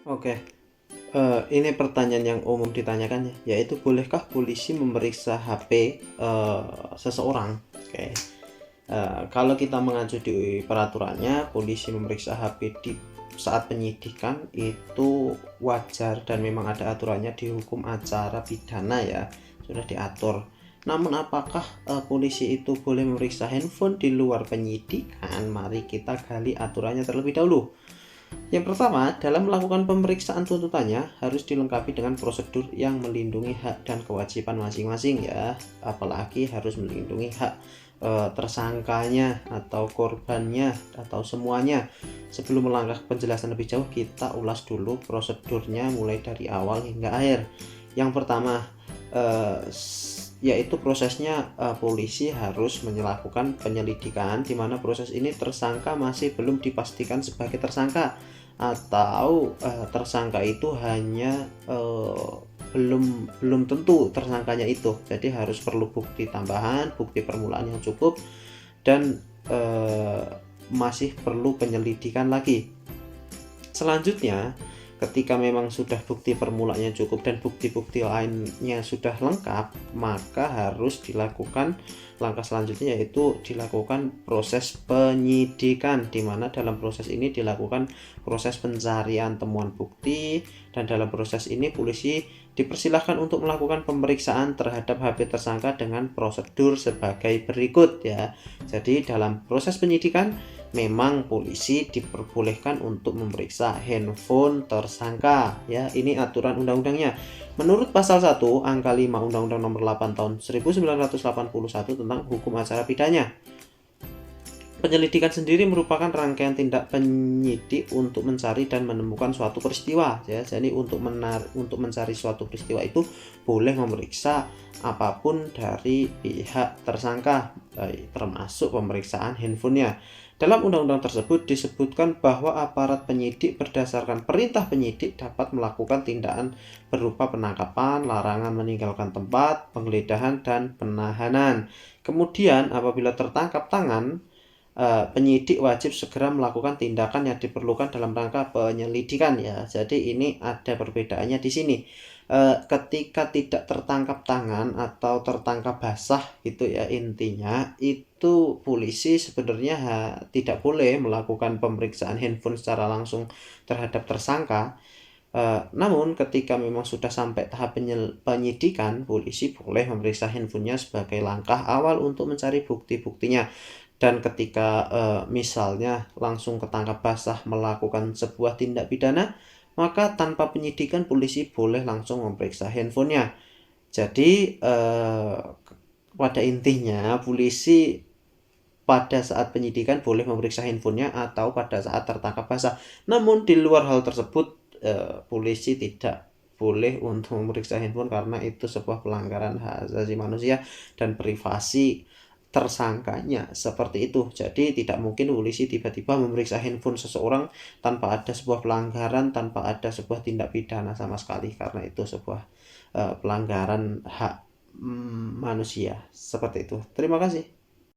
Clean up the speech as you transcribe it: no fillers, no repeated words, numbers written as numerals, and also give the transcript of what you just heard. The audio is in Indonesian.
Oke, ini pertanyaan yang umum ditanyakan ya, yaitu bolehkah polisi memeriksa HP seseorang? Oke, kalau kita mengacu di peraturannya, polisi memeriksa HP di saat penyidikan itu wajar dan memang ada aturannya di hukum acara pidana ya, sudah diatur. Namun apakah polisi itu boleh memeriksa handphone di luar penyidikan? Mari kita gali aturannya terlebih dahulu. Yang pertama, dalam melakukan pemeriksaan tuntutannya harus dilengkapi dengan prosedur yang melindungi hak dan kewajiban masing-masing ya. Apalagi harus melindungi hak tersangkanya atau korbannya atau semuanya. Sebelum melangkah penjelasan lebih jauh, kita ulas dulu prosedurnya mulai dari awal hingga akhir. Yang pertama, yaitu prosesnya polisi harus melakukan penyelidikan, di mana proses ini tersangka masih belum dipastikan sebagai tersangka atau tersangka itu hanya belum tentu tersangkanya itu. Jadi harus perlu bukti tambahan, bukti permulaan yang cukup, dan masih perlu penyelidikan lagi. Selanjutnya, ketika memang sudah bukti permulaannya cukup dan bukti-bukti lainnya sudah lengkap, maka harus dilakukan langkah selanjutnya, yaitu dilakukan proses penyidikan, di mana dalam proses ini dilakukan proses pencarian temuan bukti, dan dalam proses ini polisi dipersilahkan untuk melakukan pemeriksaan terhadap HP tersangka dengan prosedur sebagai berikut ya. Jadi dalam proses penyidikan memang polisi diperbolehkan untuk memeriksa handphone tersangka ya. Ini aturan undang-undangnya. Menurut pasal 1 angka 5 Undang-Undang Nomor 8 tahun 1981 tentang hukum acara pidana, penyelidikan sendiri merupakan rangkaian tindak penyidik untuk mencari dan menemukan suatu peristiwa ya. Jadi untuk mencari suatu peristiwa itu boleh memeriksa apapun dari pihak tersangka, termasuk pemeriksaan handphonenya. Dalam undang-undang tersebut disebutkan bahwa aparat penyidik berdasarkan perintah penyidik dapat melakukan tindakan berupa penangkapan, larangan meninggalkan tempat, penggeledahan, dan penahanan. Kemudian apabila tertangkap tangan, penyidik wajib segera melakukan tindakan yang diperlukan dalam rangka penyelidikan ya. Jadi ini ada perbedaannya di sini. Ketika tidak tertangkap tangan atau tertangkap basah gitu ya, intinya itu polisi sebenarnya tidak boleh melakukan pemeriksaan handphone secara langsung terhadap tersangka. Namun ketika memang sudah sampai tahap penyidikan, polisi boleh memeriksa handphonenya sebagai langkah awal untuk mencari bukti-buktinya. Dan ketika misalnya langsung ketangkap basah melakukan sebuah tindak pidana, maka tanpa penyidikan polisi boleh langsung memeriksa handphonenya. Jadi pada intinya polisi pada saat penyidikan boleh memeriksa handphonenya atau pada saat tertangkap basah. Namun di luar hal tersebut polisi tidak boleh untuk memeriksa handphone karena itu sebuah pelanggaran hak asasi manusia dan privasi tersangkanya seperti itu. Jadi tidak mungkin polisi tiba-tiba memeriksa handphone seseorang tanpa ada sebuah pelanggaran, tanpa ada sebuah tindak pidana sama sekali, karena itu sebuah pelanggaran hak manusia seperti itu. Terima kasih.